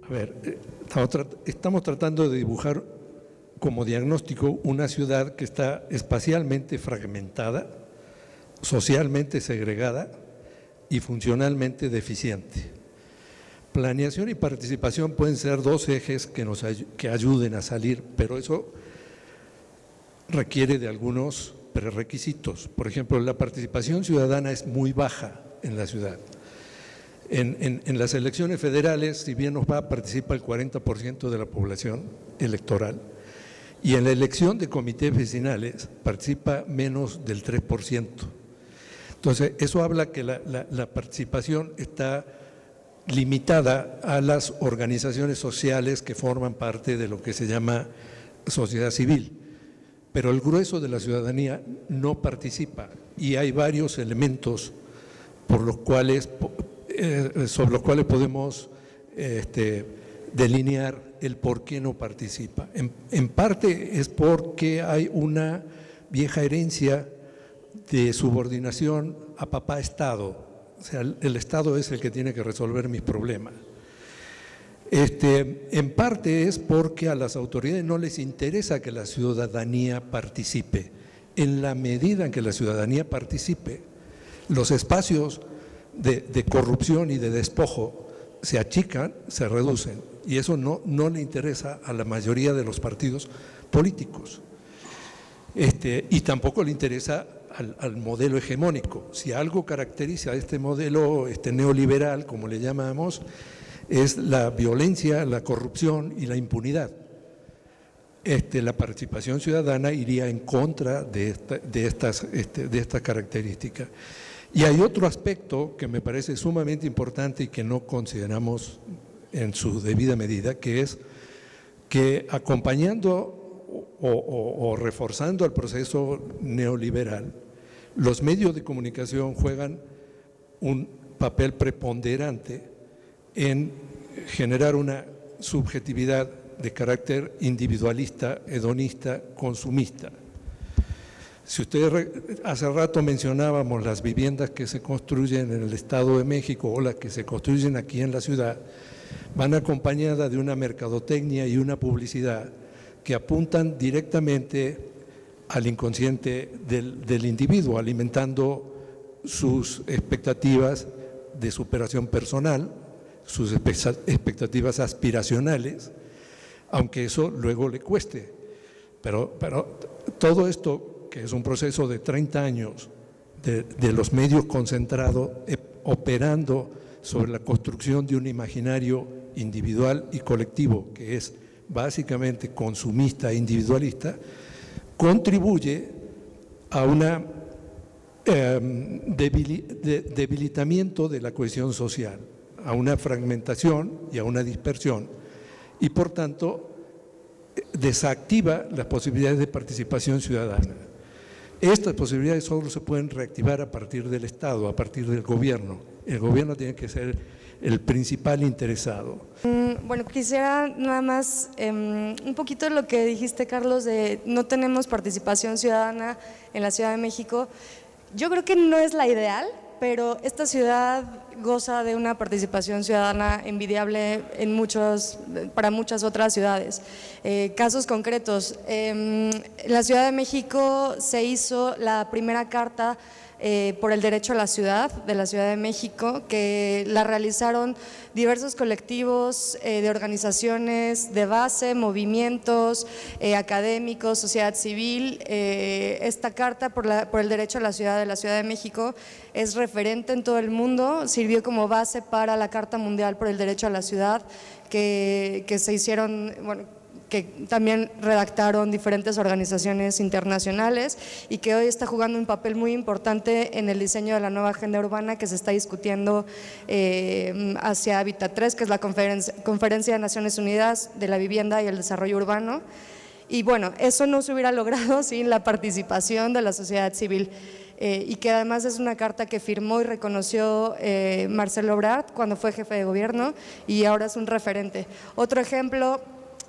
A ver, estamos tratando de dibujar como diagnóstico una ciudad que está espacialmente fragmentada, socialmente segregada y funcionalmente deficiente. Planeación y participación pueden ser dos ejes que ayuden a salir, pero eso requiere de algunos prerequisitos. Por ejemplo, la participación ciudadana es muy baja en la ciudad. En las elecciones federales, si bien nos va, participa el 40% de la población electoral, y en la elección de comités vecinales participa menos del 3%. Entonces, eso habla que la participación está limitada a las organizaciones sociales que forman parte de lo que se llama sociedad civil, pero el grueso de la ciudadanía no participa y hay varios elementos sobre los cuales podemos delinear el por qué no participa. En parte es porque hay una vieja herencia de subordinación a papá Estado. O sea, el Estado es el que tiene que resolver mis problemas. En parte es porque a las autoridades no les interesa que la ciudadanía participe. En la medida en que la ciudadanía participe, los espacios de corrupción y de despojo se achican, se reducen, y eso no le interesa a la mayoría de los partidos políticos. Y tampoco le interesa al modelo hegemónico. Si algo caracteriza a este modelo neoliberal, como le llamamos, es la violencia, la corrupción y la impunidad. La participación ciudadana iría en contra de estas características. Y hay otro aspecto que me parece sumamente importante y que no consideramos en su debida medida, que es que acompañando o reforzando el proceso neoliberal, los medios de comunicación juegan un papel preponderante en generar una subjetividad de carácter individualista, hedonista, consumista. Si ustedes hace rato mencionábamos las viviendas que se construyen en el Estado de México o las que se construyen aquí en la ciudad, van acompañadas de una mercadotecnia y una publicidad que apuntan directamente al inconsciente del individuo, alimentando sus expectativas de superación personal, sus expectativas aspiracionales, aunque eso luego le cueste. Pero todo esto, que es un proceso de 30 años de los medios concentrados, operando sobre la construcción de un imaginario individual y colectivo, que es básicamente consumista e individualista, contribuye a un debilitamiento de la cohesión social, a una fragmentación y a una dispersión, y por tanto desactiva las posibilidades de participación ciudadana. Estas posibilidades solo se pueden reactivar a partir del Estado, a partir del gobierno. El gobierno tiene que ser el principal interesado. Bueno, quisiera nada más un poquito lo que dijiste, Carlos, de no tenemos participación ciudadana en la Ciudad de México. Yo creo que no es la ideal, pero esta ciudad goza de una participación ciudadana envidiable para muchas otras ciudades. Casos concretos, en la Ciudad de México se hizo la primera carta por el derecho a la ciudad de la Ciudad de México, que la realizaron diversos colectivos de organizaciones de base, movimientos académicos, sociedad civil. Esta carta por el derecho a la ciudad de la Ciudad de México es referente en todo el mundo, sirvió como base para la Carta Mundial por el Derecho a la Ciudad que se hicieron, que también redactaron diferentes organizaciones internacionales y que hoy está jugando un papel muy importante en el diseño de la nueva agenda urbana que se está discutiendo hacia Hábitat 3, que es la Conferencia de Naciones Unidas de la Vivienda y el Desarrollo Urbano. Y bueno, eso no se hubiera logrado sin la participación de la sociedad civil. Y que además es una carta que firmó y reconoció Marcelo Ebrard cuando fue jefe de gobierno y ahora es un referente. Otro ejemplo,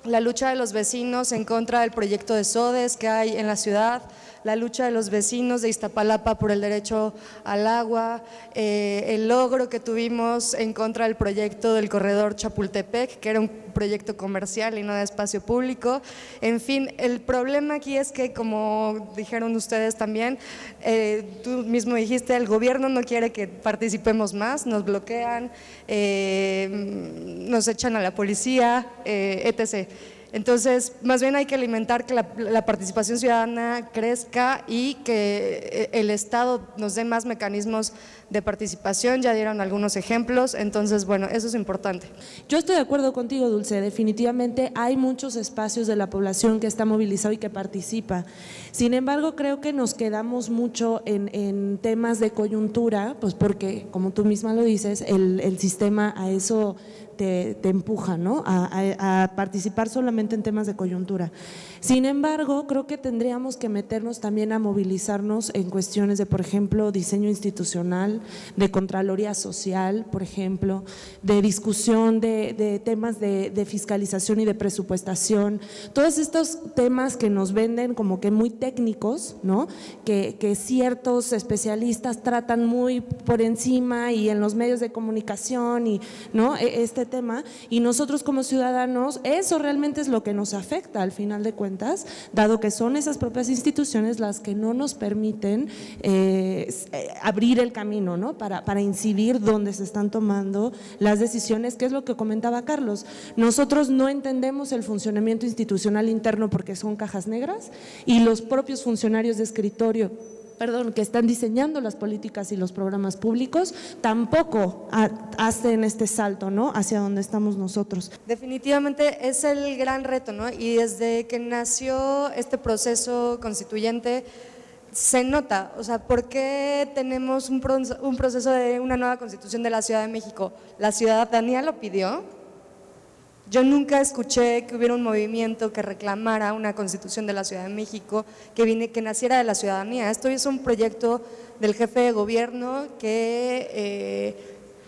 la lucha de los vecinos en contra del proyecto de SODES que hay en la ciudad, la lucha de los vecinos de Iztapalapa por el derecho al agua, el logro que tuvimos en contra del proyecto del corredor Chapultepec, que era un proyecto comercial y no de espacio público. En fin, el problema aquí es que, como dijeron ustedes también, tú mismo dijiste, el gobierno no quiere que participemos más, nos bloquean, nos echan a la policía, etc. Entonces, más bien hay que alimentar que la participación ciudadana crezca y que el Estado nos dé más mecanismos de participación, ya dieron algunos ejemplos, entonces bueno, eso es importante. Yo estoy de acuerdo contigo, Dulce, definitivamente hay muchos espacios de la población que está movilizado y que participa. Sin embargo, creo que nos quedamos mucho en temas de coyuntura, pues porque, como tú misma lo dices, el sistema a eso te empuja, ¿no? A participar solamente en temas de coyuntura. Sin embargo, creo que tendríamos que meternos también a movilizarnos en cuestiones de, por ejemplo, diseño institucional, de contraloría social, por ejemplo, de discusión de temas de fiscalización y de presupuestación, todos estos temas que nos venden como que muy técnicos, ¿no? Que ciertos especialistas tratan muy por encima y en los medios de comunicación y, ¿no? Este tema, y nosotros como ciudadanos, eso realmente es lo que nos afecta al final de cuentas, dado que son esas propias instituciones las que no nos permiten abrir el camino, ¿no? Para incidir donde se están tomando las decisiones, que es lo que comentaba Carlos. Nosotros no entendemos el funcionamiento institucional interno porque son cajas negras, y los propios funcionarios de escritorio que están diseñando las políticas y los programas públicos, tampoco hacen este salto, ¿no? Hacia donde estamos nosotros. Definitivamente es el gran reto, ¿no? Y desde que nació este proceso constituyente se nota, o sea, ¿por qué tenemos un proceso de una nueva constitución de la Ciudad de México? ¿La ciudadanía lo pidió? Yo nunca escuché que hubiera un movimiento que reclamara una constitución de la Ciudad de México que naciera de la ciudadanía. Esto es un proyecto del jefe de gobierno que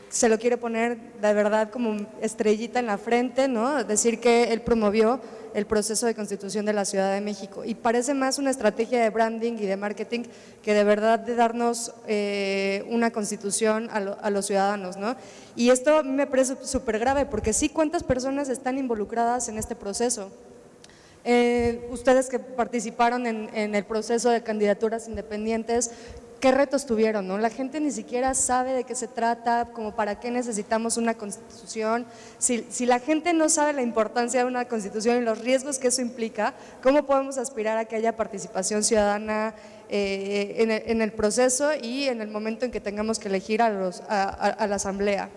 se lo quiere poner de verdad como estrellita en la frente, ¿no? Decir que él promovió el proceso de constitución de la Ciudad de México, y parece más una estrategia de branding y de marketing que de verdad de darnos una constitución a los ciudadanos, ¿no? Y esto me parece súper grave, porque sí, ¿cuántas personas están involucradas en este proceso? Ustedes que participaron en el proceso de candidaturas independientes, ¿qué retos tuvieron, no? La gente ni siquiera sabe de qué se trata, como para qué necesitamos una constitución. Si la gente no sabe la importancia de una constitución y los riesgos que eso implica, ¿cómo podemos aspirar a que haya participación ciudadana en el proceso y en el momento en que tengamos que elegir a la asamblea?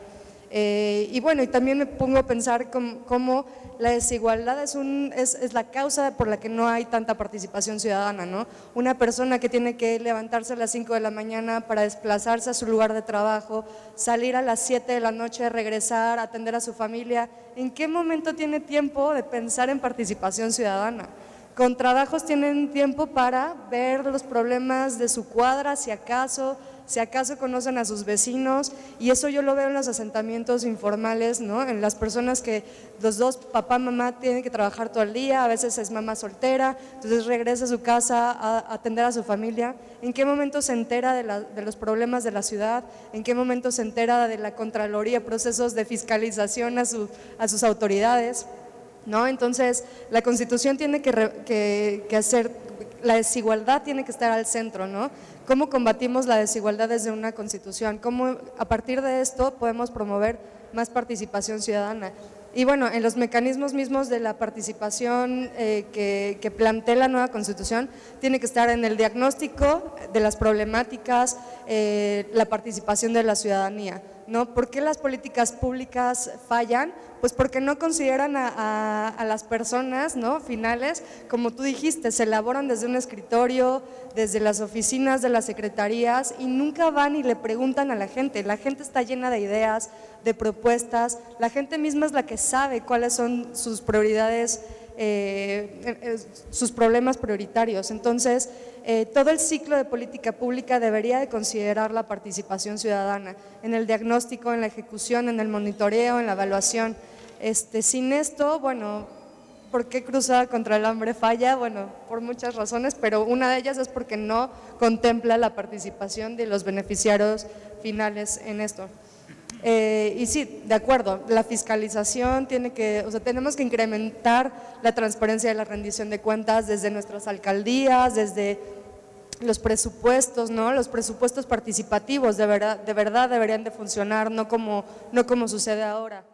Y bueno, y también me pongo a pensar cómo la desigualdad es la causa por la que no hay tanta participación ciudadana, ¿no? Una persona que tiene que levantarse a las 5 de la mañana para desplazarse a su lugar de trabajo, salir a las 7 de la noche, regresar, atender a su familia, ¿en qué momento tiene tiempo de pensar en participación ciudadana? Con trabajos tienen tiempo para ver los problemas de su cuadra, si acaso conocen a sus vecinos, y eso yo lo veo en los asentamientos informales, ¿no? En las personas que los dos, papá, mamá, tienen que trabajar todo el día, a veces es mamá soltera, entonces regresa a su casa a atender a su familia. ¿En qué momento se entera de los problemas de la ciudad? ¿En qué momento se entera de la Contraloría, procesos de fiscalización a sus autoridades? ¿No? Entonces, la Constitución tiene que hacer, la desigualdad tiene que estar al centro, ¿no? ¿Cómo combatimos la desigualdad desde una Constitución? ¿Cómo a partir de esto podemos promover más participación ciudadana? Y bueno, en los mecanismos mismos de la participación que plantea la nueva Constitución, tiene que estar en el diagnóstico de las problemáticas, la participación de la ciudadanía, ¿no? ¿Por qué las políticas públicas fallan? Pues porque no consideran a las personas, ¿no? Finales, como tú dijiste, se elaboran desde un escritorio, desde las oficinas de las secretarías, y nunca van y le preguntan a la gente. La gente está llena de ideas, de propuestas, la gente misma es la que sabe cuáles son sus prioridades, sus problemas prioritarios. Entonces, todo el ciclo de política pública debería de considerar la participación ciudadana en el diagnóstico, en la ejecución, en el monitoreo, en la evaluación. Sin esto, bueno, ¿Por qué Cruzada contra el Hambre falla? Bueno, por muchas razones, pero una de ellas es porque no contempla la participación de los beneficiarios finales en esto. Y sí, de acuerdo, la fiscalización tenemos que incrementar la transparencia de la rendición de cuentas desde nuestras alcaldías, desde los presupuestos, ¿no? Los presupuestos participativos de verdad deberían de funcionar, no como sucede ahora.